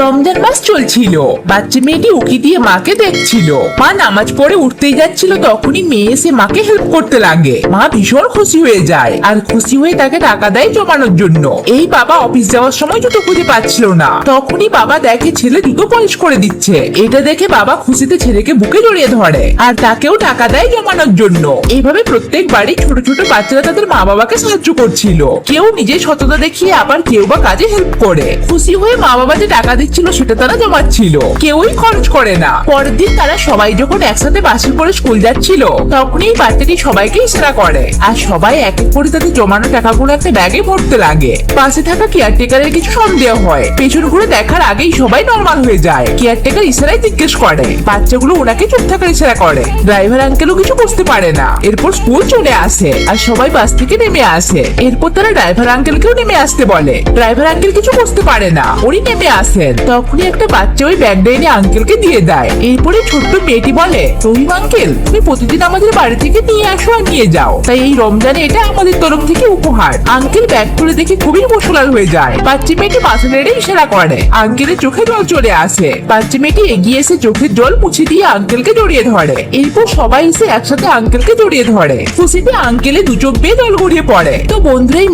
রমজান মাস চলছিল। বাচ্চা মেয়েটি উকি দিয়ে মাকে দেখছিল। মা নামাজ পড়ে উঠতেই যাচ্ছিল, তখনই মেয়ে এসে মাকে হেল্প করতে লাগে। মা ভীষণ খুশি হয়ে যায় আর খুশি হয়ে তাকে টাকা দেয় জমানোর জন্য। এই বাবা অফিস যাওয়ার সময় জুতো খুঁজে পাচ্ছিল না, তখনই বাবা দেখে ছেলে জুতো পলিশ করে দিচ্ছে। এটা দেখে বাবা খুশিতে ছেলেকে বুকে জড়িয়ে ধরে আর তাকেও টাকা দেয় জমানোর জন্য। এইভাবে প্রত্যেক বাড়ি ছোট ছোট বাচ্চারা তাদের মা বাবাকে সাহায্য করছিল। কেউ নিজের সততা দেখিয়ে, আবার কেউ বা কাজে হেল্প করে। খুশি হয়ে মা বাবা যে টাকা দিচ্ছিল সেটা তারা জমাচ্ছিল, কেউই খরচ করে না। পরের দিন তারা সবাই যখন একসাথে বাসে করে স্কুল যাচ্ছিল, তখনই বাচ্চাটি সবাইকে ইশারা করে আর সবাই এক এক করে তাদের জমানো টাকাগুলো একটা ব্যাগে ভরতে লাগে। পাশে থাকা কেয়ারটেকারের কিছু সন্দেহ হয়, পেছন ঘুরে দেখার আগেই সবাই নরমাল হয়ে যায়। কেয়ারটেকার ইশারায় জিজ্ঞেস করে, বাচ্চাগুলো ওনাকে চুপ থাকার ইশারা করে। ড্রাইভার আঙ্কেলও কিছু বুঝতে পারে না। এরপর স্কুল চলে আসে আর সবাই বাস থেকে নেমে আসে। এরপর তারা ড্রাইভার আঙ্কেলকেও নেমে আসতে বলে। ড্রাইভার আঙ্কেল কিছু বুঝতে পারে না, উনি নেমে আসেন। তখনই একটা বাচ্চা ওই ব্যাগটা এনে আঙ্কেলকে দিয়ে দেয়। এরপরে ছোট্ট মেয়েটি বলে, রহিম আঙ্কেল, তুমি প্রতিদিন আমাদের বাড়ি থেকে নিয়ে আসো আর নিয়ে যাও, তাই এই রমজানে এটা আমাদের তরফ থেকে উপহার। আঙ্কেল ব্যাগ তুলে দেখে খুবই ইমোশনাল হয়ে যায়। বাচ্চা মেয়েটি মাথা নেড়ে ইশারা করে। আঙ্কেলের চোখে জল চলে আসে। বাচ্চা মেয়েটি এগিয়ে এসে চোখের জল মুছে দিয়ে আঙ্কেলকে জড়িয়ে ধরে। এরপর সবাই এসে একসাথে আঙ্কেলকে জড়িয়ে ধরে। খুশিতে আঙ্কেলে দু চোখ বেয়ে জল গড়িয়ে পড়ে। তো বন্ধুরা, এই